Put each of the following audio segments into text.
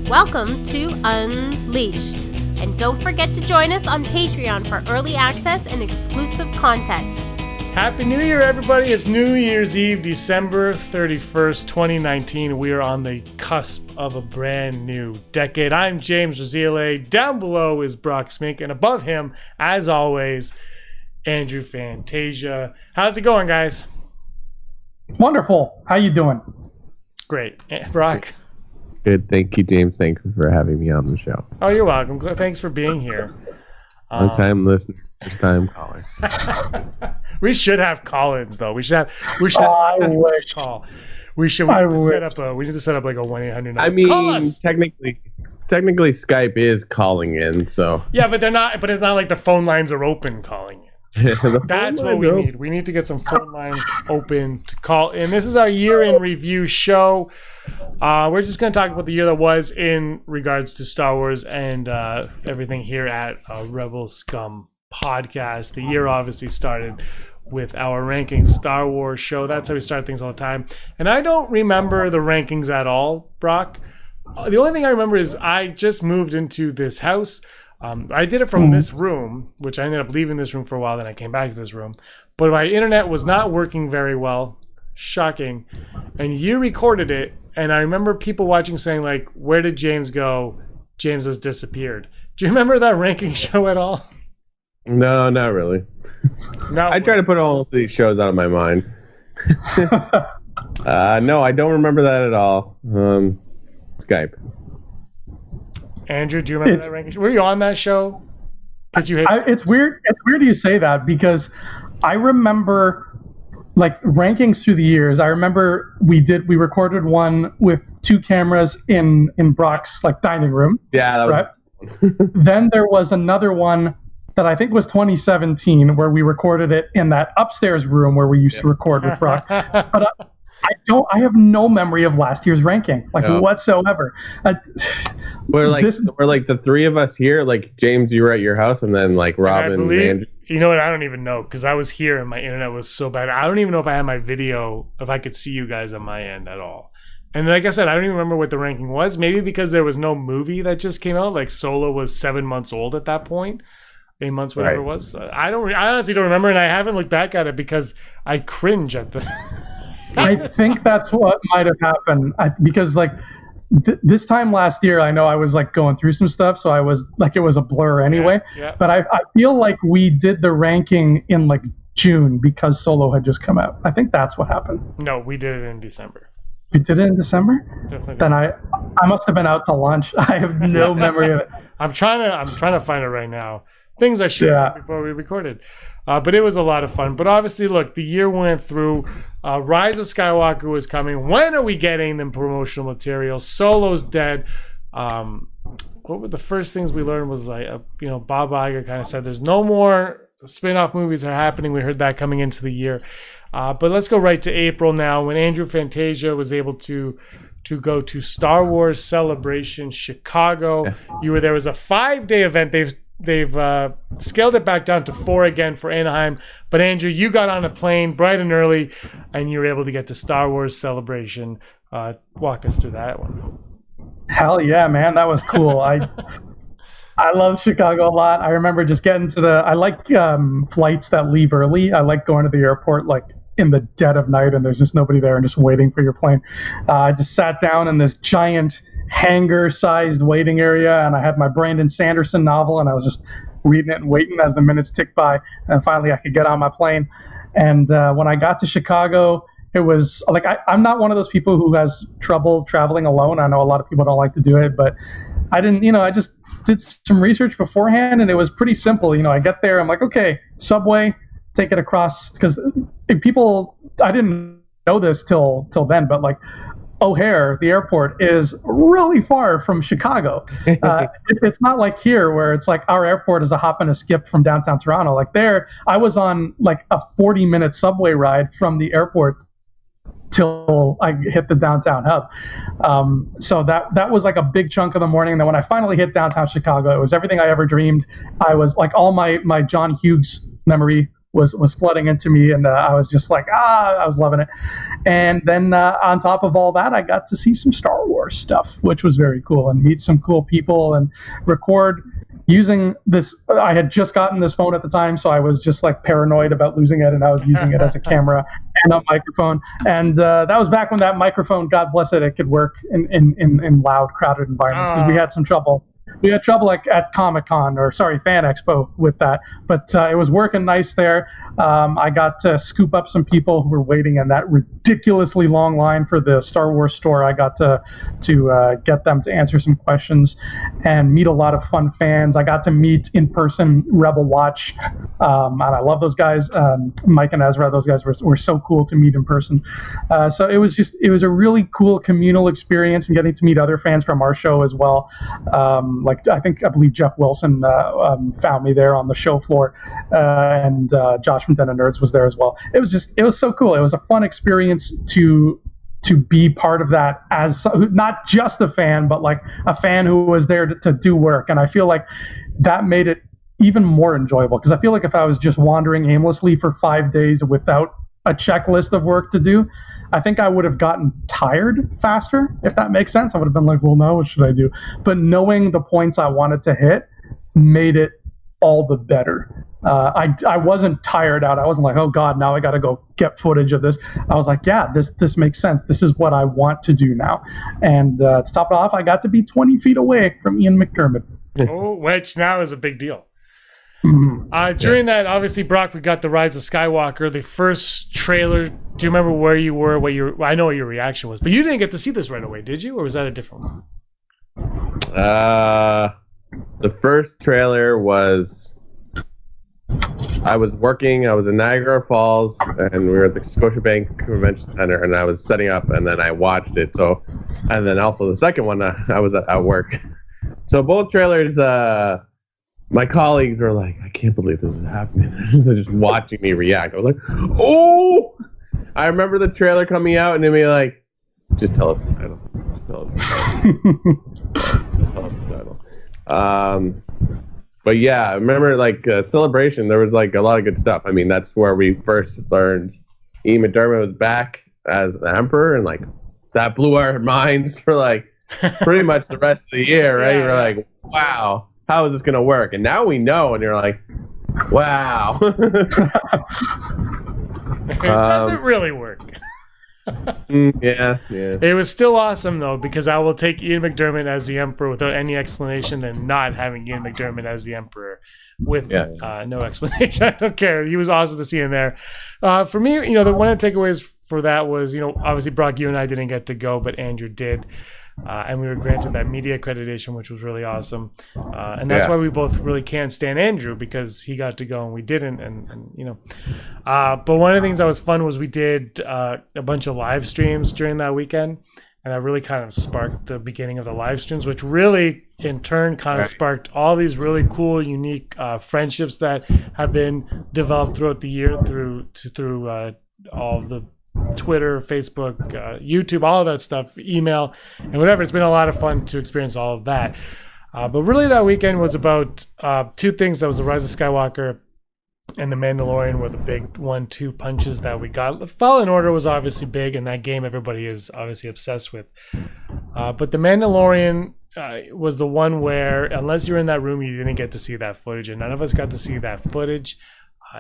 Welcome to Unleashed. And don't forget to join us on Patreon for early access and exclusive content. Happy New Year, everybody. It's New Year's Eve, December 31st, 2019. We are on the cusp of a brand new decade. I'm James Razile. Down below is Brock Smink. And above him, as always, Andrew Fantasia. How's it going, guys? Wonderful. How you doing? Great. Brock? Good. Thank you, James. Thank you for having me on the show. Oh, you're welcome. Thanks for being here. Long time listener, first time caller. We should have call-ins though. We should have I wish. Call. We need to set up like a 1-800 number. I mean, call us. technically Skype is calling in, so yeah, but it's not like the phone lines are open calling in. That's what we need. We need to get some phone lines open to call in. This is our year-in review show. We're just going to talk about the year that was in regards to Star Wars and everything here at Rebel Scum podcast. The year obviously started with our ranking Star Wars show. That's how we start things all the time. And I don't remember the rankings at all, Brock. The only thing I remember is I just moved into this house. I did it from this room, which I ended up leaving this room for a while. Then I came back to this room. But my internet was not working very well. Shocking. And you recorded it. And I remember people watching saying, like, where did James go? James has disappeared. Do you remember that ranking show at all? No, not really. No. I try to put all of these shows out of my mind. No, I don't remember that at all. Skype. Andrew, do you remember that ranking show? Were you on that show? It's weird. It's weird you say that because I remember like rankings through the years. I remember we recorded one with two cameras in Brock's like dining room. Yeah, that right. Then there was another one that I think was 2017 where we recorded it in that upstairs room where we used to record with Brock. But I have no memory of last year's ranking, whatsoever. We're like the three of us here. Like James, you were at your house, and then like Robin and Andrew. You know what? I don't even know because I was here and my internet was so bad. I don't even know if I had my video, if I could see you guys on my end at all. And like I said, I don't even remember what the ranking was. Maybe because there was no movie that just came out. Like Solo was 7 months old at that point. 8 months, whatever it was. I honestly don't remember, and I haven't looked back at it because I cringe at the. I think that's what might have happened because like this time last year, I know I was like going through some stuff, so I was like it was a blur anyway. Yeah. But I feel like we did the ranking in like June because Solo had just come out. I think that's what happened. No, we did it in December. We did it in December? Definitely. Then I must have been out to lunch. I have no memory of it. I'm trying to find it right now. Things I should have before we recorded. But it was a lot of fun. But obviously, look, the year went through. Rise of Skywalker was coming. When are we getting the promotional material? Solo's dead. What were the first things we learned was like, Bob Iger kind of said there's no more spin-off movies are happening. We heard that coming into the year. But let's go right to April now when Andrew Fantasia was able to go to Star Wars Celebration Chicago. Yeah. You were there. It was a 5-day event. They've scaled it back down to 4 again for Anaheim. But Andrew, you got on a plane bright and early, and you were able to get to Star Wars Celebration. Walk us through that one. Hell yeah, man, that was cool. I love Chicago a lot. I remember just getting to I like flights that leave early. I like going to the airport like in the dead of night, and there's just nobody there, and just waiting for your plane. I just sat down in this giant hangar-sized waiting area, and I had my Brandon Sanderson novel, and I was just reading it and waiting as the minutes ticked by, and finally I could get on my plane. And when I got to Chicago, it was like I'm not one of those people who has trouble traveling alone. I know a lot of people don't like to do it, but I didn't. I just did some research beforehand, and it was pretty simple. I get there, I'm like, okay, subway, take it across, because people, I didn't know this till then, but like O'Hare, the airport, is really far from Chicago. It's not like here where it's like our airport is a hop and a skip from downtown Toronto. Like there, I was on like a 40-minute subway ride from the airport till I hit the downtown hub. So that was like a big chunk of the morning. And then when I finally hit downtown Chicago, it was everything I ever dreamed. I was like, all my John Hughes memory was flooding into me, and I was just like, I was loving it. And then on top of all that, I got to see some Star Wars. Wars stuff, which was very cool, and meet some cool people and record using this. I had just gotten this phone at the time, so I was just like paranoid about losing it, and I was using it as a camera and a microphone. And that was back when that microphone, God bless it, it could work in loud, crowded environments, because we had some trouble. We had trouble like at Comic-Con, or sorry, Fan Expo with that, but it was working nice there. I got to scoop up some people who were waiting in that ridiculously long line for the Star Wars store. I got to get them to answer some questions and meet a lot of fun fans. I got to meet in person Rebel Watch, and I love those guys. Mike and Ezra, those guys were so cool to meet in person. So it was a really cool communal experience, and getting to meet other fans from our show as well. Like I believe Jeff Wilson found me there on the show floor, and Josh from Den of Nerds was there as well. It was so cool. It was a fun experience to be part of that, as not just a fan, but like a fan who was there to do work. And I feel like that made it even more enjoyable, because I feel like if I was just wandering aimlessly for 5 days without a checklist of work to do, I think I would have gotten tired faster, if that makes sense. I would have been like, well, now what should I do? But knowing the points I wanted to hit made it all the better. I wasn't tired out. I wasn't like, oh God, now I got to go get footage of this. I was like, yeah, this makes sense. This is what I want to do now. And to top it off, I got to be 20 feet away from Ian McDermott. Oh, which now is a big deal. During that, obviously, Brock, we got The Rise of Skywalker, the first trailer. Do you remember where you were? I know what your reaction was, but you didn't get to see this right away, did you? Or was that a different one? The first trailer was, I was working. I was in Niagara Falls, and we were at the Scotiabank Convention Center, and I was setting up, and then I watched it. So, and then also the second one, I was at work. So both trailers. My colleagues were like, I can't believe this is happening. They're just watching me react. I was like, oh! I remember the trailer coming out and they'd be like, just tell us the title. Tell us the title. But yeah, I remember like Celebration, there was like a lot of good stuff. I mean, that's where we first learned Ian McDermott was back as the Emperor, and like that blew our minds for like pretty much the rest of the year, right? We're like, wow. How is this going to work? And now we know, and you're like, wow. It doesn't really work. Yeah. It was still awesome, though, because I will take Ian McDermott as the Emperor without any explanation than not having Ian McDermott as the Emperor with no explanation. I don't care. He was awesome to see him there. For me, the one of the takeaways for that was, obviously, Brock, you and I didn't get to go, but Andrew did. And we were granted that media accreditation, which was really awesome. And that's why we both really can't stand Andrew, because he got to go and we didn't. But one of the things that was fun was we did a bunch of live streams during that weekend. And that really kind of sparked the beginning of the live streams, which really in turn kind of sparked all these really cool, unique friendships that have been developed throughout the year through all the Twitter, Facebook, YouTube, all of that stuff, email, and whatever. It's been a lot of fun to experience all of that. But really that weekend was about two things. That was The Rise of Skywalker and The Mandalorian were the big 1-2 punches that we got. The Fallen Order was obviously big, and that game everybody is obviously obsessed with. But The Mandalorian was the one where, unless you're in that room, you didn't get to see that footage, and none of us got to see that footage.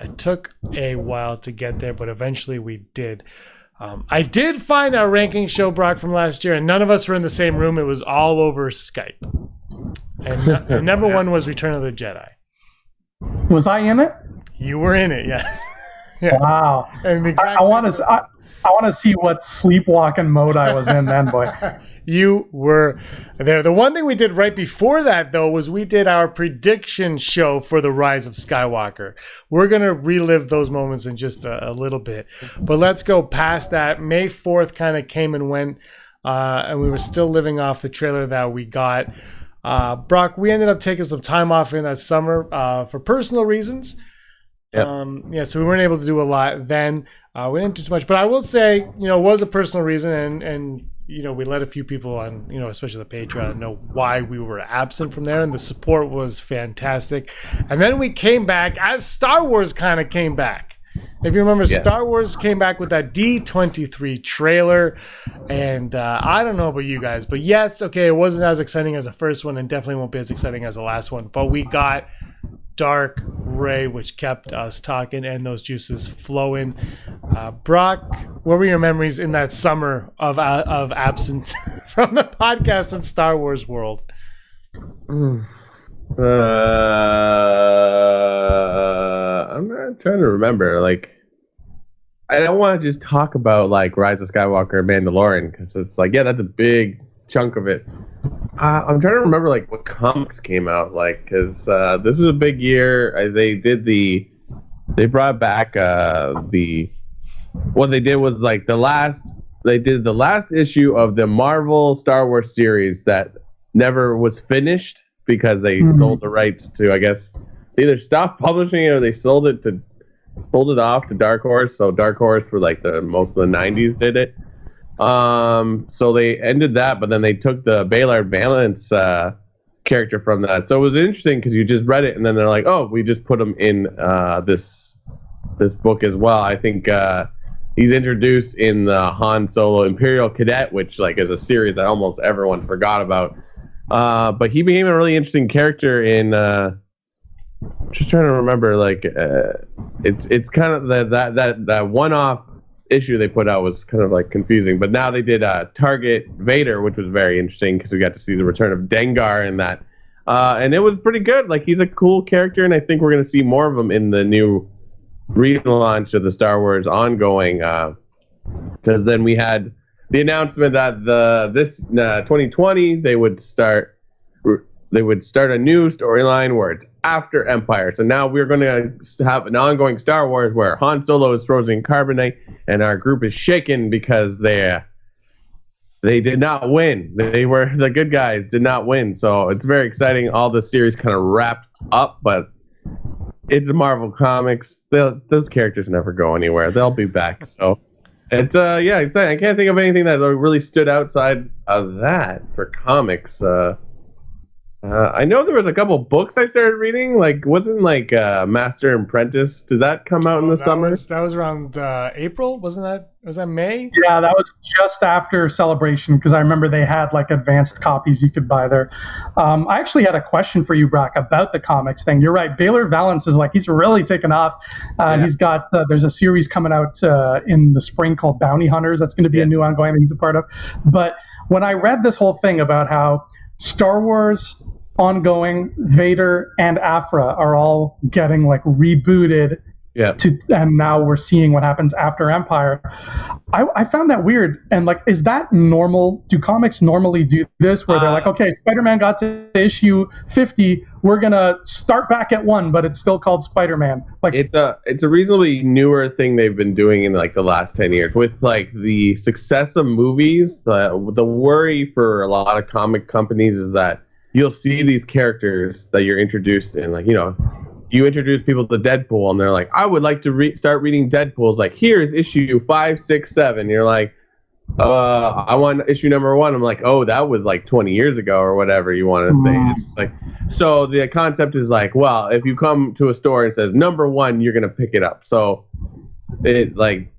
It took a while to get there, but eventually we did. I did find our ranking show, Brock, from last year, and none of us were in the same room. It was all over Skype. And number one was Return of the Jedi. Was I in it? You were in it, yeah. Yeah. Wow. And I want to see what sleepwalking mode I was in then, boy. You were there. The one thing we did right before that, though, was we did our prediction show for The Rise of Skywalker. We're going to relive those moments in just a little bit. But let's go past that. May 4th kind of came and went, and we were still living off the trailer that we got. Brock, we ended up taking some time off in that summer for personal reasons. Yep. So we weren't able to do a lot then. We didn't do too much. But I will say, it was a personal reason, and we let a few people on, especially the Patreon, know why we were absent from there, and the support was fantastic. And then we came back as Star Wars kind of came back. If you remember, Star Wars came back with that D23 trailer, and I don't know about you guys, but yes, okay, it wasn't as exciting as the first one, and definitely won't be as exciting as the last one, but we got Dark Ray, which kept us talking and those juices flowing. Brock, what were your memories in that summer of absence from the podcast and Star Wars world? I'm not trying to remember. Like, I don't want to just talk about like Rise of Skywalker and Mandalorian because it's like, yeah, that's a big chunk of it. I'm trying to remember like what comics came out like because this was a big year. They brought back what they did was like the last issue of the Marvel Star Wars series that never was finished because they sold the rights to, I guess, they either stopped publishing it or they sold it off to Dark Horse. So Dark Horse for like most of the 90s did it. So they ended that, but then they took the Baylor Valance character from that. So it was interesting because you just read it and then they're like, oh, we just put him in this book as well. I think he's introduced in the Han Solo Imperial Cadet, which like is a series that almost everyone forgot about. But he became a really interesting character in just trying to remember like it's kind of that one-off issue they put out was kind of like confusing, but now they did Target Vader, which was very interesting because we got to see the return of Dengar in that, and it was pretty good. Like he's a cool character, and I think we're going to see more of him in the new relaunch of the Star Wars ongoing, because then we had the announcement that this 2020 they would start a new storyline where it's after Empire. So now we're going to have an ongoing Star Wars where Han Solo is frozen in carbonite and our group is shaken because they did not win. The good guys did not win. So it's very exciting. All the series kind of wrapped up, but it's a Marvel Comics. Those characters never go anywhere. They'll be back. So it's exciting. I can't think of anything that really stood outside of that for comics. I know there was a couple books I started reading. Like, wasn't like Master and Apprentice? Did that come out in the summer? That was around April, wasn't that? Was that May? Yeah, that was just after Celebration because I remember they had like advanced copies you could buy there. I actually had a question for you, Brock, about the comics thing. You're right. Baylor Valance is like he's really taken off. He's got there's a series coming out in the spring called Bounty Hunters. That's going to be a new ongoing that he's a part of. But when I read this whole thing about how Star Wars ongoing, Vader and Afra are all getting like rebooted and now we're seeing what happens after Empire. I found that weird. And like, is that normal? Do comics normally do this where they're like, okay, Spider-Man got to issue 50, we're gonna start back at 1, but it's still called Spider-Man? Like, it's a reasonably newer thing they've been doing in like the last 10 years with like the success of movies. The worry for a lot of comic companies is that you'll see these characters that you're introduced in, like, you know, you introduce people to Deadpool and they're like, I would like to start reading Deadpool. It's like, here's issue 5, 6, 7. You're like, I want issue number 1. I'm like, oh, that was like 20 years ago or whatever you want to say. It's just like, so the concept is like, well, if you come to a store and it says number 1, you're going to pick it up. So it like,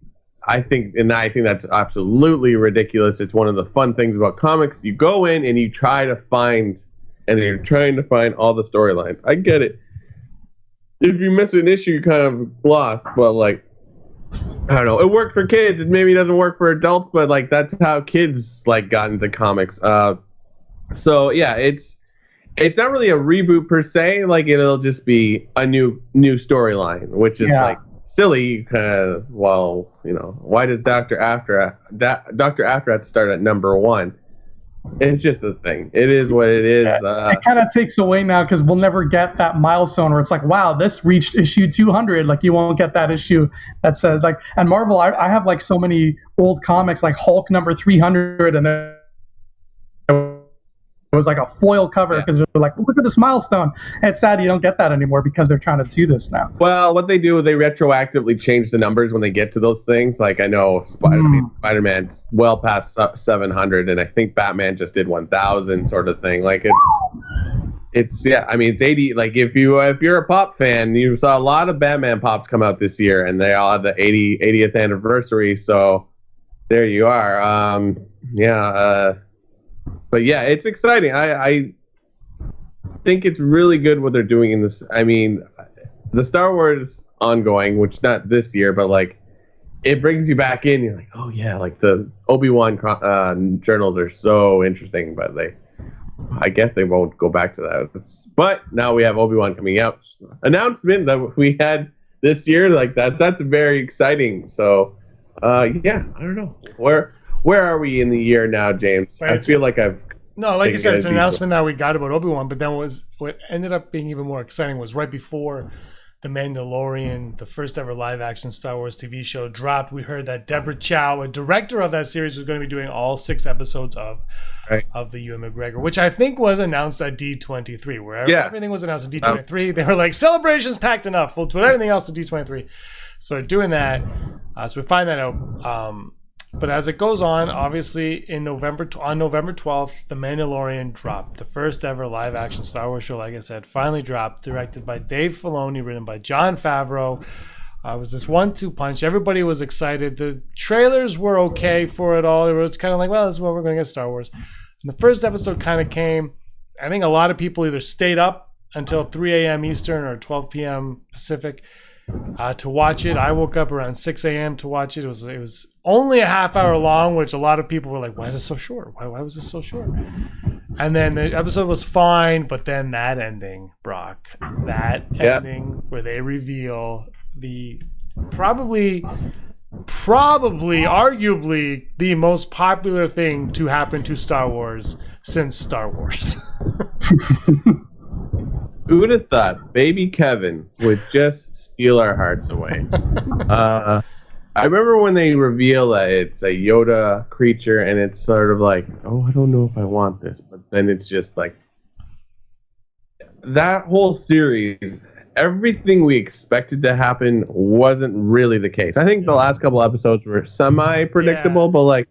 I think that's absolutely ridiculous. It's one of the fun things about comics. You go in and you you're trying to find all the storylines. I get it. If you miss an issue, you're kind of lost. But like, I don't know. It worked for kids. It maybe doesn't work for adults, but like that's how kids like got into comics. So yeah, it's not really a reboot per se. Like it'll just be a new storyline, which is like silly. Well, you know, why does Dr. After have to start at number 1? It's just a thing. It is what it is. It kind of takes away now because we'll never get that milestone where it's like, wow, this reached issue 200. Like you won't get that issue that says like, and Marvel, I have like so many old comics like Hulk number 300 and then it was like a foil cover because they're like, look at this milestone. And it's sad you don't get that anymore because they're trying to do this now. Well, what they do is they retroactively change the numbers when they get to those things. Like I know Spider-Man's well past 700, and I think Batman just did 1,000 sort of thing. Like it's it's 80. Like if you're a pop fan, you saw a lot of Batman pops come out this year, and they all have the 80th anniversary. So there you are. But yeah, it's exciting. I think it's really good what they're doing in this. I mean, the Star Wars ongoing, which not this year, but like it brings you back in. You're like, oh yeah, like the Obi-Wan journals are so interesting, but I guess they won't go back to that. But now we have Obi-Wan coming out. Announcement that we had this year, like that's very exciting. So, I don't know. Where are we in the year now, James? Right, I feel like I've... No, like you said, it's an announcement that we got about Obi-Wan, but then what ended up being even more exciting was right before The Mandalorian, the first ever live-action Star Wars TV show, dropped. We heard that Deborah Chow, a director of that series, was going to be doing all 6 episodes of the Ewan McGregor, which I think was announced at D23, where everything was announced at D23. They were like, celebrations packed enough. We'll put everything else at D23. So they're doing that. So we find that out. But as it goes on, obviously on November 12th, The Mandalorian dropped. The first ever live-action Star Wars show, like I said, finally dropped. Directed by Dave Filoni, written by Jon Favreau. It was this 1-2 punch. Everybody was excited. The trailers were okay for it all. It was kind of like, well, this is what we're going to get Star Wars. And the first episode kind of came. I think a lot of people either stayed up until 3 a.m. Eastern or 12 p.m. Pacific to watch it. I woke up around 6 a.m. to watch it. It was only a half hour long, which a lot of people were like, why is it so short? Why was it so short? And then the episode was fine, but then that ending, Brock, ending where they reveal the probably arguably the most popular thing to happen to Star Wars since Star Wars. Who would have thought Baby Kevin would just steal our hearts away? I remember when they reveal that it's a Yoda creature, and it's sort of like, oh, I don't know if I want this. But then it's just like, that whole series, everything we expected to happen wasn't really the case. I think the last couple episodes were semi-predictable, but like,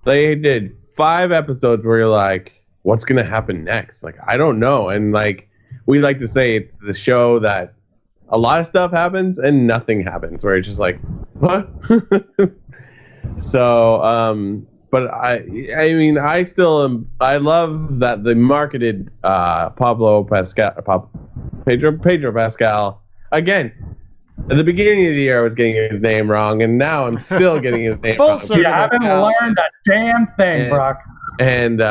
they did 5 episodes where you're like, what's going to happen next? Like, I don't know. And like, we like to say it's the show that a lot of stuff happens and nothing happens, where it's just like, what? So, but I mean, I love that they marketed Pedro Pascal. Again, at the beginning of the year, I was getting his name wrong, and now I'm still getting his name wrong. You haven't learned a damn thing, Brock. And,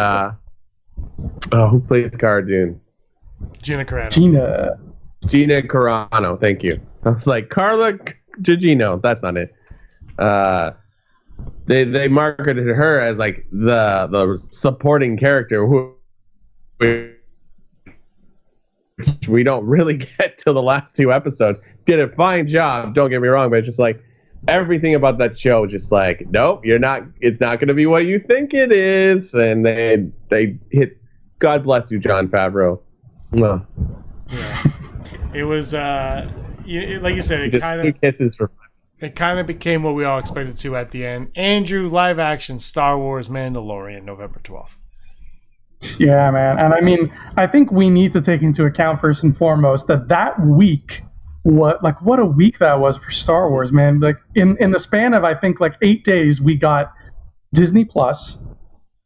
who plays Cara-Dune? Gina Carano. Gina Carano, thank you. I was like, Carla Gugino. That's not it. They marketed her as like the supporting character, which we don't really get till the last 2 episodes. Did a fine job, don't get me wrong, but it's just like everything about that show, just like, nope, you're not. It's not going to be what you think it is, and they hit. God bless you, Jon Favreau. Well, yeah. It was like you said, it kind of became what we all expected to at the end. Andrew, live action Star Wars Mandalorian, November 12th. Yeah, man. And I mean, I think we need to take into account first and foremost that week, what a week that was for Star Wars, man. Like in the span of, I think, like 8 days, we got Disney Plus,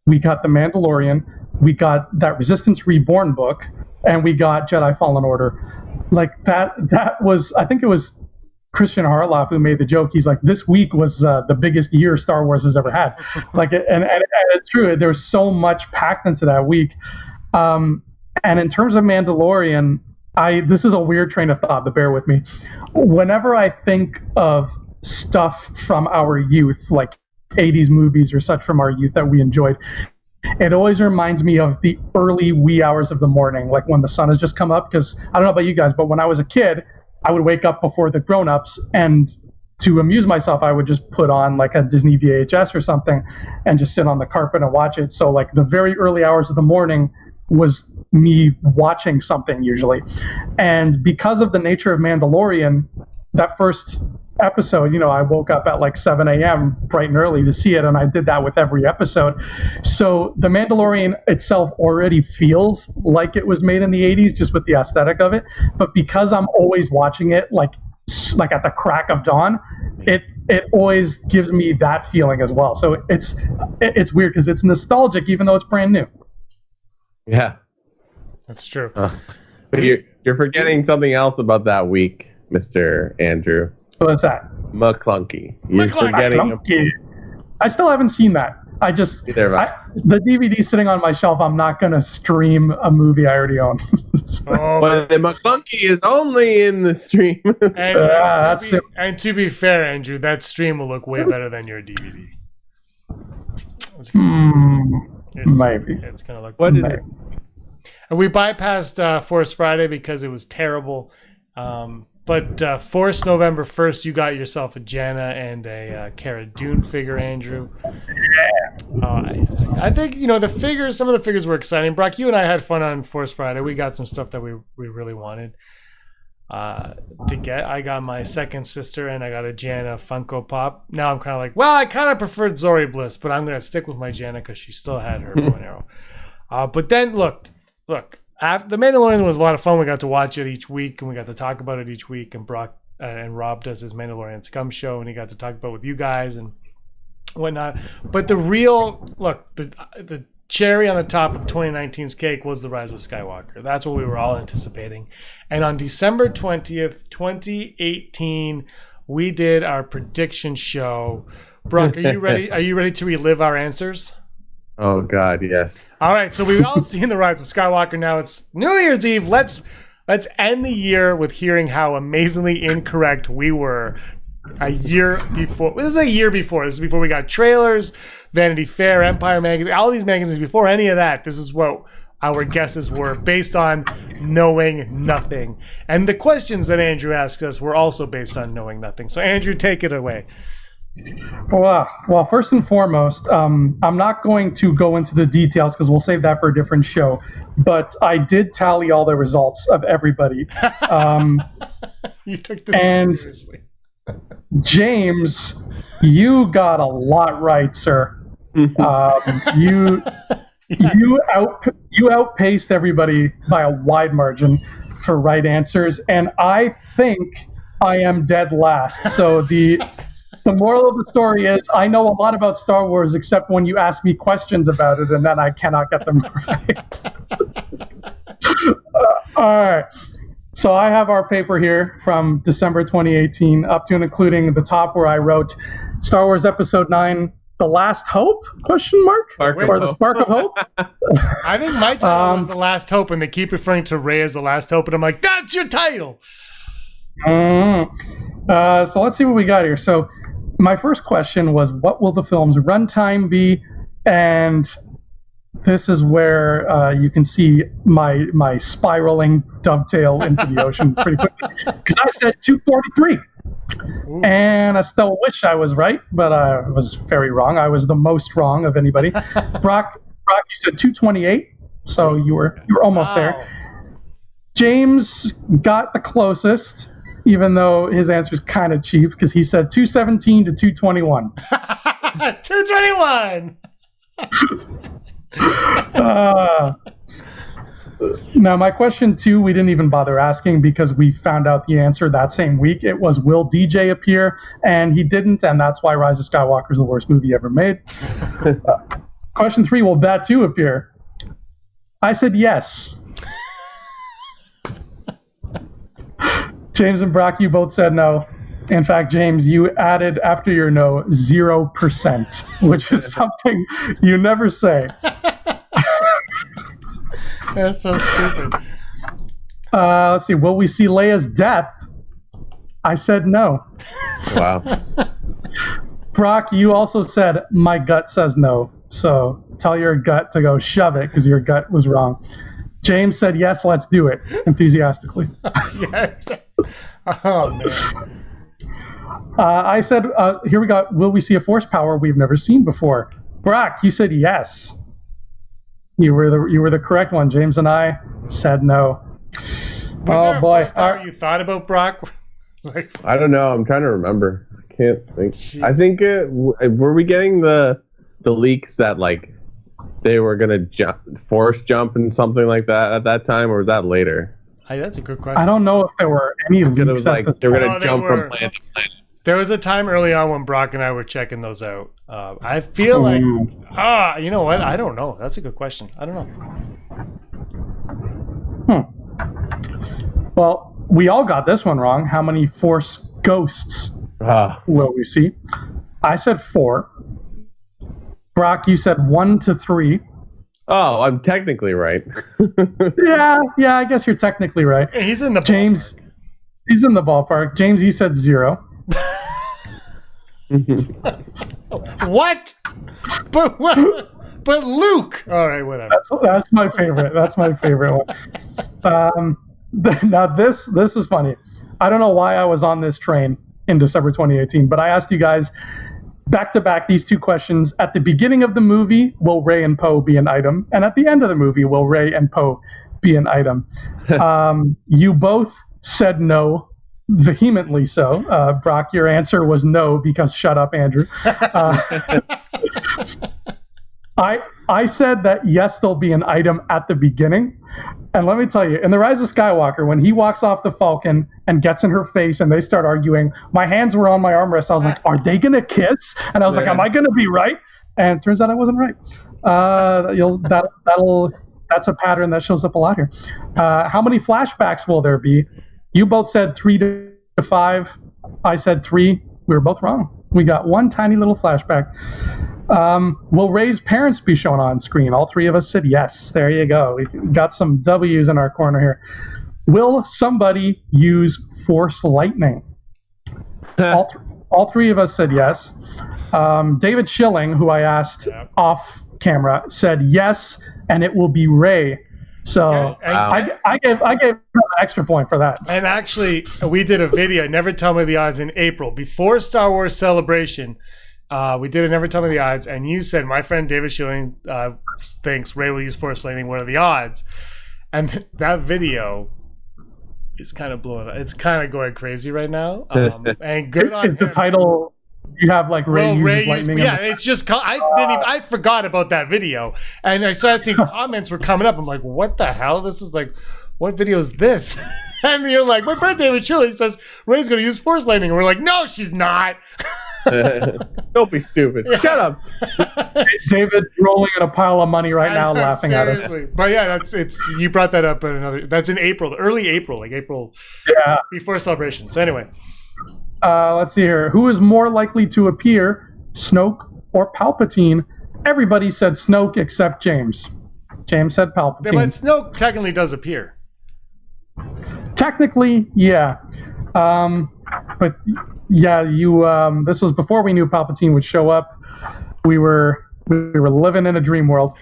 we got The Mandalorian, we got that Resistance Reborn book, and we got Jedi Fallen Order. Like that was, I think it was Christian Harloff who made the joke. He's like, this week was the biggest year Star Wars has ever had. Like, and it's true. There was so much packed into that week. And in terms of Mandalorian, this is a weird train of thought, but bear with me. Whenever I think of stuff from our youth, like 80s movies or such from our youth that we enjoyed, it always reminds me of the early wee hours of the morning, like when the sun has just come up. Because I don't know about you guys, but when I was a kid, I would wake up before the grown-ups, and to amuse myself, I would just put on like a Disney VHS or something and just sit on the carpet and watch it. So like the very early hours of the morning was me watching something usually. And because of the nature of Mandalorian, that first episode, I woke up at like 7 a.m. bright and early to see it, and I did that with every episode. So The Mandalorian itself already feels like it was made in the 80s, just with the aesthetic of it. But because I'm always watching it like at the crack of dawn, it always gives me that feeling as well. So it's weird because it's nostalgic, even though it's brand new. Yeah, that's true. But you're forgetting something else about that week, Mr. Andrew. What's that? McClunky. You're forgetting. McClunky. I still haven't seen that. The DVD sitting on my shelf. I'm not gonna stream a movie I already own. But the McClunky is only in the stream. And to be fair, Andrew, that stream will look way better than your DVD. Maybe it's gonna look. What is it? And we bypassed Force Friday because it was terrible. But Force November 1st, you got yourself a Janna and a Cara Dune figure, Andrew. I think, the figures, some of the figures were exciting. Brock, you and I had fun on Force Friday. We got some stuff that we really wanted to get. I got my second sister and I got a Janna Funko Pop. Now I'm kind of like, well, I kind of preferred Zori Bliss, but I'm going to stick with my Janna because she still had her bow and arrow. But then, look. The Mandalorian was a lot of fun. We got to watch it each week, and we got to talk about it each week. And Brock and Rob does his Mandalorian Scum show, and he got to talk about it with you guys and whatnot. But the the cherry on the top of 2019's cake was The Rise of Skywalker. That's what we were all anticipating. And on December 20th, 2018, we did our prediction show. Brock, are you ready? Are you ready to relive our answers? Oh God, yes. All right, so we've all seen The Rise of Skywalker. Now it's New Year's Eve. Let's end the year with hearing how amazingly incorrect we were a year before. This is a year before. This is before we got trailers, Vanity Fair, Empire Magazine, all these magazines. Before any of that, this is what our guesses were based on knowing nothing. And the questions that Andrew asked us were also based on knowing nothing. So Andrew, take it away. Well, first and foremost, I'm not going to go into the details because we'll save that for a different show. But I did tally all the results of everybody. You took this seriously. James, you got a lot right, sir. You outpaced everybody by a wide margin for right answers, and I think I am dead last. So the moral of the story is I know a lot about Star Wars except when you ask me questions about it, and then I cannot get them right. All right. So I have our paper here from December 2018 up to and including the top where I wrote Star Wars Episode 9, The Last Hope? Question mark? Or The Spark of Hope? I think my title was The Last Hope, and they keep referring to Rey as The Last Hope, and I'm like, that's your title! So let's see what we got here. So my first question was, what will the film's runtime be? And this is where you can see my spiraling dovetail into the ocean pretty quickly. Because I said 243. Ooh. And I still wish I was right, but I was very wrong. I was the most wrong of anybody. Brock, you said 228, so you were almost there. James got the closest, even though his answer is kind of cheap, because he said 217 to 221. 221! Now, my question 2, we didn't even bother asking because we found out the answer that same week. It was, will DJ appear? And he didn't, and that's why Rise of Skywalker is the worst movie ever made. Question 3, will Batu appear? I said yes. James and Brock, you both said no. In fact, James, you added after your no 0%, which is something you never say. That's so stupid. Let's see. Will we see Leia's death? I said no. Wow. Brock, you also said my gut says no. So tell your gut to go shove it because your gut was wrong. James said yes, let's do it, enthusiastically. Yes. Oh, man. I said, here we go. Will we see a force power we've never seen before? Brock, you said yes. You were the correct one. James and I said no. Was there a force power you thought about, Brock? Like, I don't know. I'm trying to remember. I can't think. Jeez. I think were we getting the leaks that like they were gonna force jump and something like that at that time, or was that later? Hey, that's a good question. I don't know if there were any leaks. It was like they were gonna jump from planet to planet. There was a time early on when Brock and I were checking those out. I feel like, you know what? I don't know. That's a good question. I don't know. Well, we all got this one wrong. How many Force ghosts will we see? I said 4. Brock, you said 1 to 3. Oh, I'm technically right. Yeah, I guess you're technically right. He's in the James, he's in the ballpark. James, you said 0. What? But what? But Luke. All right, whatever. That's my favorite. That's my favorite one. Now this is funny. I don't know why I was on this train in December 2018, but I asked you guys back to back these 2 questions. At the beginning of the movie, will Rey and Poe be an item? And at the end of the movie, will Rey and Poe be an item? You both said no, vehemently so. Brock, your answer was no because shut up, Andrew. I said that yes, there'll be an item at the beginning. And let me tell you, in The Rise of Skywalker, when he walks off the Falcon and gets in her face and they start arguing, my hands were on my armrest. I was like, are they going to kiss? And I was like, am I going to be right? And it turns out I wasn't right. That's a pattern that shows up a lot here. How many flashbacks will there be? You both said 3 to 5. I said 3. We were both wrong. We got one tiny little flashback. Will Rey's parents be shown on screen? All 3 of us said yes. There you go. We got some W's in our corner here. Will somebody use Force lightning? All 3 of us said yes. David Schilling, who I asked off camera, said yes, and it will be Rey. So I gave an extra point for that. And actually, we did a video, Never Tell Me the Odds, in April, before Star Wars Celebration. We did a Never Tell Me the Odds, and you said, my friend David Schilling thinks Rey will use Force lightning. What are the odds? And that video is kind of blowing up. It's kind of going crazy right now. And good on him. The title... You have like Rey uses lightning. Yeah, it's just I forgot about that video, and I started seeing comments were coming up. I'm like, what the hell? This is like, what video is this? And you're like, my friend David Schilling says Rey's going to use Force lightning, and we're like, no, she's not. Don't be stupid. Yeah. Shut up. David's rolling in a pile of money right now, laughing seriously. At us. But yeah, you brought that up in another. That's in April, early April, like April. Yeah. Before Celebration. So anyway. Let's see here. Who is more likely to appear, Snoke or Palpatine? Everybody said Snoke except James. James said Palpatine. Yeah, but Snoke technically does appear. Technically, yeah. But yeah, this was before we knew Palpatine would show up. We were living in a dream world.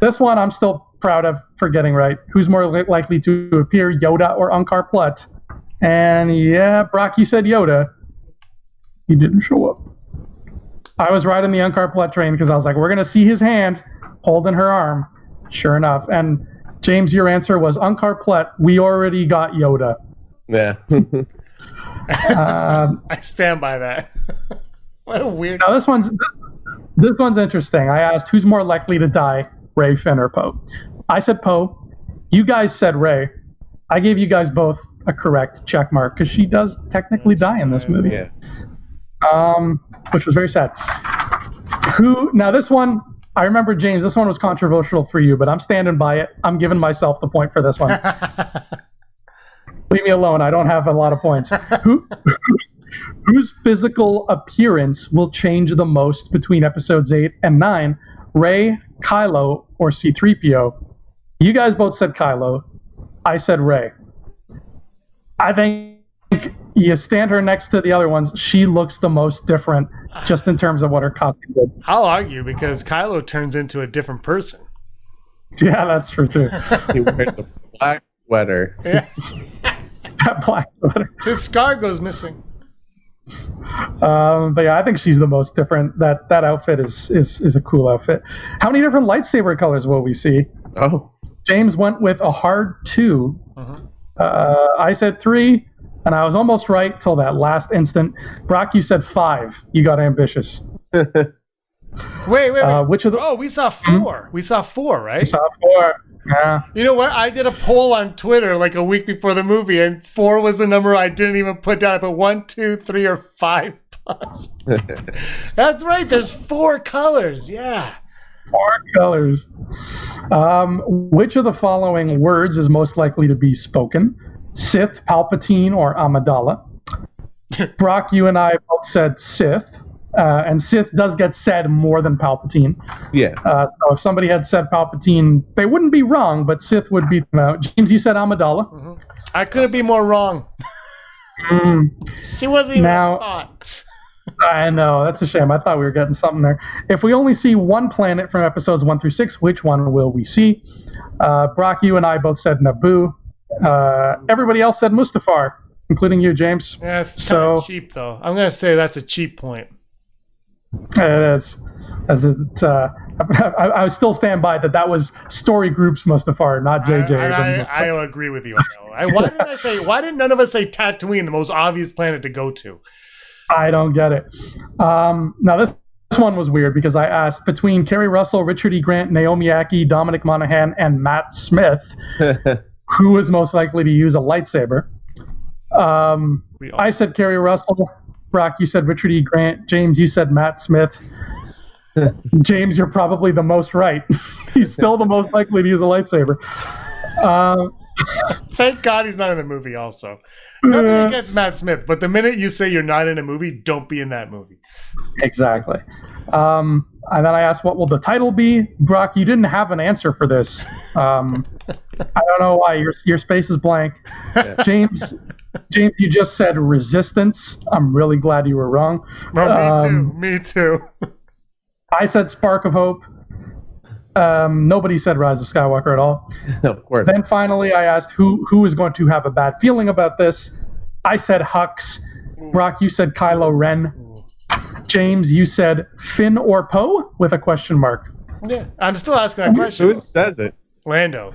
This one I'm still proud of for getting right. Who's more likely to appear, Yoda or Unkar Plutt? And yeah, Brock, you said Yoda. He didn't show up. I was riding the Unkar Plutt train because I was like, we're going to see his hand holding her arm. Sure enough. And James, your answer was Unkar Plutt. We already got Yoda. Yeah. I stand by that. What a weird... Now this one's interesting. I asked who's more likely to die, Rey, Finn, or Poe. I said Poe. You guys said Rey. I gave you guys both a correct check mark because she does technically die in this movie. Yeah. Which was very sad. Now this one, I remember, James, this one was controversial for you, but I'm standing by it. I'm giving myself the point for this one. Leave me alone. I don't have a lot of points. Whose physical appearance will change the most between episodes 8 and 9? Rey, Kylo, or C-3PO? You guys both said Kylo. I said Rey. I think you stand her next to the other ones, she looks the most different just in terms of what her costume did. I'll argue because Kylo turns into a different person. Yeah, that's true too. He wears a black sweater. Yeah. That black sweater. His scar goes missing. But yeah, I think she's the most different. That outfit is a cool outfit. How many different lightsaber colors will we see? Oh. James went with a hard 2. Uh-huh. I said 3. And I was almost right till that last instant. Brock, you said 5. You got ambitious. Wait. Which of the? Oh, we saw 4. We saw 4, right? We saw 4. Yeah. You know what? I did a poll on Twitter like a week before the movie, and 4 was the number I didn't even put down. I put 1, 2, 3, or 5 plus. That's right. There's 4 colors. Yeah. 4 colors. Which of the following words is most likely to be spoken? Sith, Palpatine, or Amidala? Brock, you and I both said Sith. And Sith does get said more than Palpatine. Yeah. So if somebody had said Palpatine, they wouldn't be wrong, but Sith would be. James, you said Amidala. Mm-hmm. I couldn't be more wrong. She wasn't even thought. I know, that's a shame. I thought we were getting something there. If we only see one planet from episodes 1 through 6, which one will we see? Brock, you and I both said Naboo. Everybody else said Mustafar, including you, James. Yeah, it's kind of cheap, though. I'm going to say that's a cheap point. It is. I still stand by that was Story Group's Mustafar, not J.J. I agree with you. Why didn't none of us say Tatooine, the most obvious planet to go to? I don't get it. Now this one was weird because I asked between Kerry Russell, Richard E. Grant, Naomi Ackie, Dominic Monaghan, and Matt Smith, who was most likely to use a lightsaber. I said Kerry Russell. Brock, you said Richard E. Grant. James, you said Matt Smith. James, you're probably the most right. He's still the most likely to use a lightsaber. Thank God he's not in the movie also. Nothing against Matt Smith, but the minute you say you're not in a movie, don't be in that movie. Exactly. And then I asked, what will the title be? Brock, you didn't have an answer for this. I don't know why. Your space is blank. Yeah. James, you just said Resistance. I'm really glad you were wrong. Well, me too. I said Spark of Hope. Nobody said Rise of Skywalker at all. No, of course. Then finally I asked who is going to have a bad feeling about this. I said Hux. Brock, you said Kylo Ren. James, you said Finn or Poe with a question mark. Yeah, I'm still asking that question. Who says it? Lando.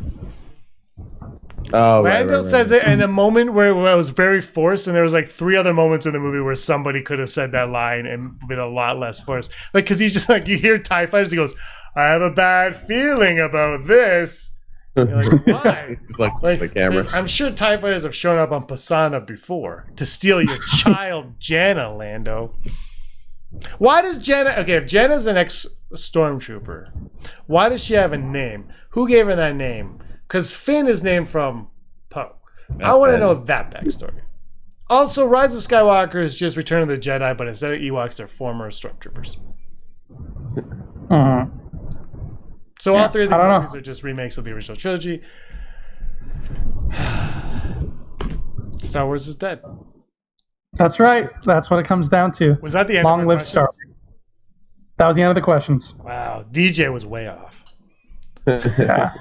Oh, Lando says it in a moment where it was very forced, and there was like 3 other moments in the movie where somebody could have said that line and been a lot less forced. Like, because he's just like, you hear TIE fighters, he goes, I have a bad feeling about this. And you're like, why? Like the camera. I'm sure TIE fighters have shown up on Pasana before to steal your child, Janna, Lando. Why does Janna... Okay, if Janna's an ex-stormtrooper, why does she have a name? Who gave her that name? Because Finn is named from Poe. I want to know that backstory. Also, Rise of Skywalker is just Return of the Jedi, but instead of Ewoks, they're former stormtroopers. So all 3 of these movies are just remakes of the original trilogy. Star Wars is dead. That's right. That's what it comes down to. Was that the end Long of live Star Wars. That was the end of the questions. Wow. DJ was way off. Yeah.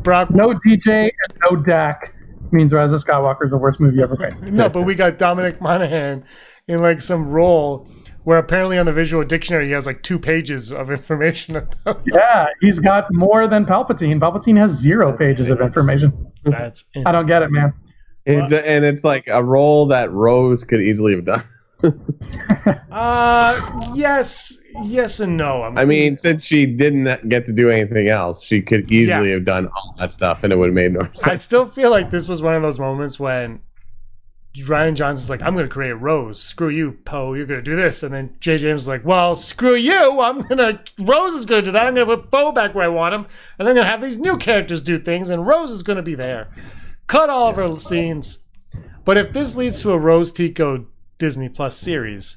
Brock, no DJ and no Dak means Rise of Skywalker is the worst movie ever made. No, but we got Dominic Monaghan in like some role where apparently on the visual dictionary he has like 2 pages of information about. Yeah, he's got more than Palpatine. Palpatine has 0 pages of information. That's I don't get it, man. And it's like a role that Rose could easily have done. Yes and no. I mean, since she didn't get to do anything else, she could easily have done all that stuff, and it would have made no sense. I still feel like this was one of those moments when Rian Johnson's like, I'm going to create Rose. Screw you, Poe. You're going to do this. And then J. James is like, well, screw you. Rose is going to do that. I'm going to put Poe back where I want him. And then I'm going to have these new characters do things, and Rose is going to be there. Cut all of her scenes. But if this leads to a Rose Tico Disney Plus series,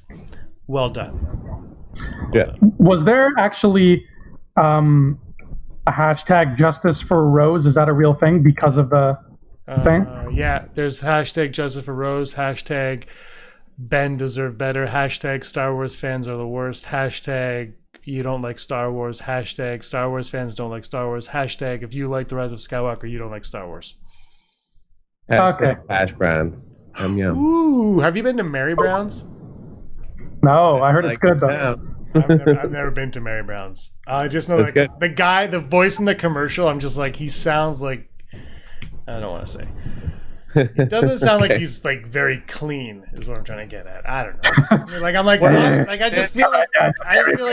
well done. Yeah. Was there actually a hashtag Justice for Rose? Is that a real thing because of the thing? Yeah, there's hashtag Justice for Rose, hashtag Ben deserved better, hashtag Star Wars fans are the worst, hashtag you don't like Star Wars, hashtag Star Wars fans don't like Star Wars, hashtag if you like The Rise of Skywalker, you don't like Star Wars. Okay. Hash browns. Yum yum. Ooh, have you been to Mary Brown's? No, I heard it's good though. I've never been to Mary Brown's. I just know like, the guy, the voice in the commercial, I'm just like, he sounds like, I don't want to say. It doesn't sound like he's like very clean, is what I'm trying to get at. I don't know. Like I'm like, I just feel like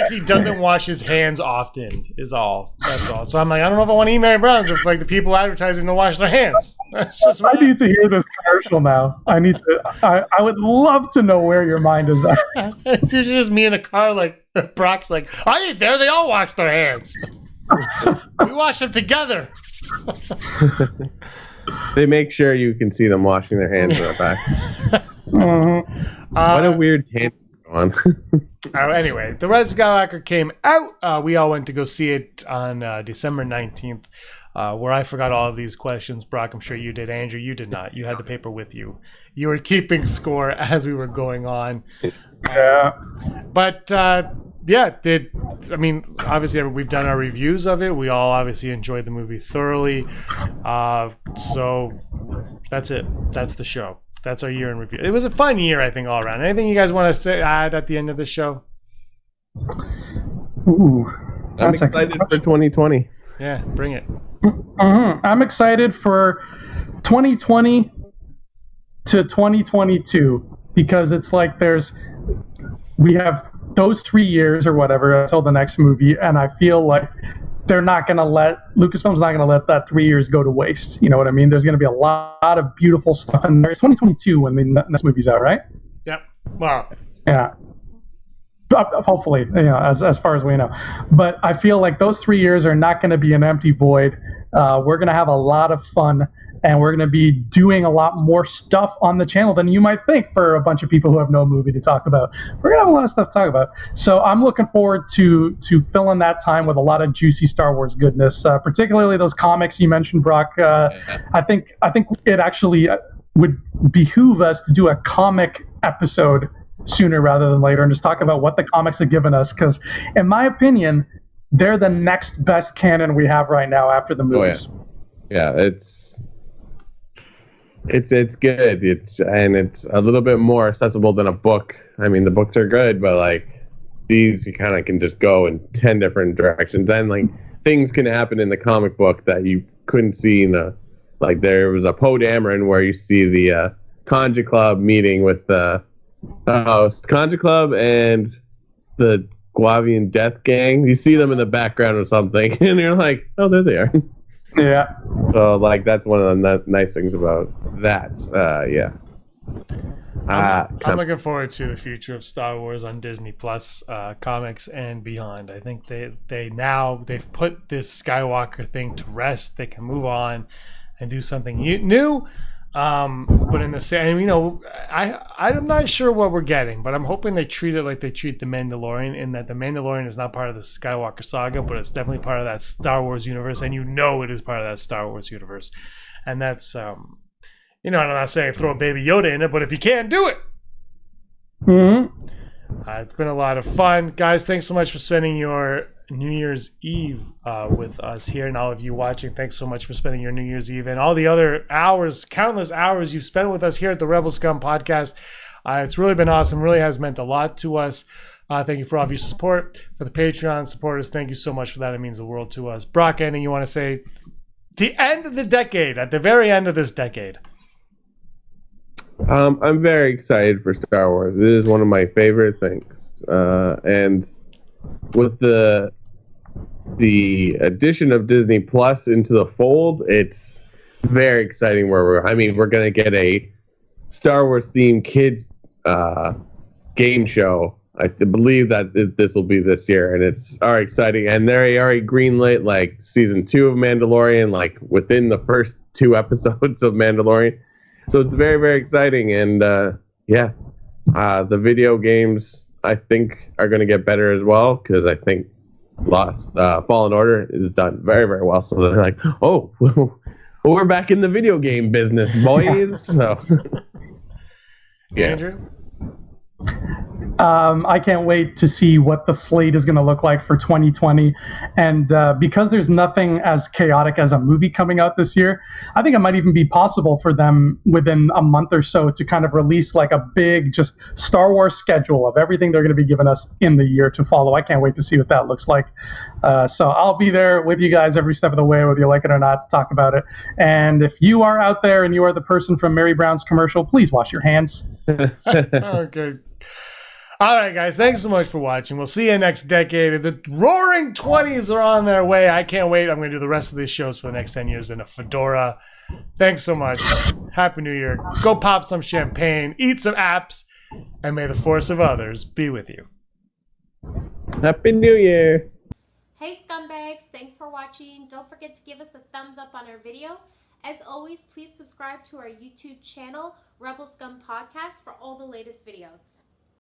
he doesn't wash his hands often. Is all. That's all. So I'm like, I don't know if I want to eat Mary Brown's if like the people advertising to wash their hands. I need to hear this commercial now. I would love to know where your mind is at. It's usually just me in a car. Like Brock's like, I eat there. They all wash their hands. We wash them together. They make sure you can see them washing their hands in the back. What a weird tangent to go on. Anyway, The Rise of Skywalker came out. We all went to go see it on December 19th, where I forgot all of these questions. Brock, I'm sure you did. Andrew, you did not. You had the paper with you. You were keeping score as we were going on. Yeah. But, obviously we've done our reviews of it. We all obviously enjoyed the movie thoroughly. So that's it. That's the show. That's our year in review. It was a fun year, I think, all around. Anything you guys want to add at the end of the show? Ooh, I'm excited for 2020. Yeah, bring it. I'm excited for 2020 to 2022 because it's like we have those 3 years or whatever until the next movie, and I feel like Lucasfilm's not going to let that 3 years go to waste. You know what I mean? There's going to be a lot of beautiful stuff in there. It's 2022 when the next movie's out, right? Yep. Wow. Yeah. Hopefully, as far as we know. But I feel like those 3 years are not going to be an empty void. We're going to have a lot of fun, and we're going to be doing a lot more stuff on the channel than you might think for a bunch of people who have no movie to talk about. We're going to have a lot of stuff to talk about. So I'm looking forward to filling that time with a lot of juicy Star Wars goodness, particularly those comics you mentioned, Brock. I think it actually would behoove us to do a comic episode sooner rather than later and just talk about what the comics have given us, because in my opinion they're the next best canon we have right now after the movies. It's good. It's a little bit more accessible than a book. I mean, the books are good, but like these you kind of can just go in 10 different directions, and like things can happen in the comic book that you couldn't see in the, like there was a Poe Dameron where you see the Conja Club meeting with the Conja Club and the Guavian Death Gang. You see them in the background or something, and you're like, oh, there they are. Yeah. So, like, that's one of the nice things about that. Yeah. I'm looking forward to the future of Star Wars on Disney Plus, comics and beyond. I think they've put this Skywalker thing to rest. They can move on and do something new. But in the same, I'm not sure what we're getting, but I'm hoping they treat it like they treat The Mandalorian, in that The Mandalorian is not part of the Skywalker saga, but it's definitely part of that Star Wars universe, and it is part of that Star Wars universe. And that's, I'm not saying throw a Baby Yoda in it, but if you can, do it. Mm-hmm. It's been a lot of fun. Guys, thanks so much for spending your New Year's Eve with us here, and all of you watching, thanks so much for spending your New Year's Eve and all the other countless hours you've spent with us here at the Rebel Scum podcast. It's really been awesome, really has meant a lot to us. Thank you for all of your support. For the Patreon supporters, thank you so much for that. It means the world to us. Brock, anything you want to say? The end of the decade, at the very end of this decade. I'm very excited for Star Wars. It is one of my favorite things, and with the addition of Disney Plus into the fold, it's very exciting. We're going to get a Star Wars themed kids game show. I believe that this will be this year, and it's already exciting. And they already greenlit like season 2 of Mandalorian, like within the first 2 episodes of Mandalorian. So it's very, very exciting. And the video games I think are going to get better as well, because I think Fallen Order is done very, very well. So they're like, oh, we're back in the video game business, boys. So, yeah. Andrew? I can't wait to see what the slate is going to look like for 2020. And because there's nothing as chaotic as a movie coming out this year, I think it might even be possible for them within a month or so to kind of release like a big just Star Wars schedule of everything they're going to be giving us in the year to follow. I can't wait to see what that looks like. So I'll be there with you guys every step of the way, whether you like it or not, to talk about it. And if you are out there and you are the person from Mary Brown's commercial, please wash your hands. Okay. All right, guys. Thanks so much for watching. We'll see you next decade. The roaring 20s are on their way. I can't wait. I'm going to do the rest of these shows for the next 10 years in a fedora. Thanks so much. Happy New Year. Go pop some champagne, eat some apps, and may the force of others be with you. Happy New Year. Hey scumbags, thanks for watching. Don't forget to give us a thumbs up on our video. As always, please subscribe to our YouTube channel, Rebel Scum Podcast, for all the latest videos.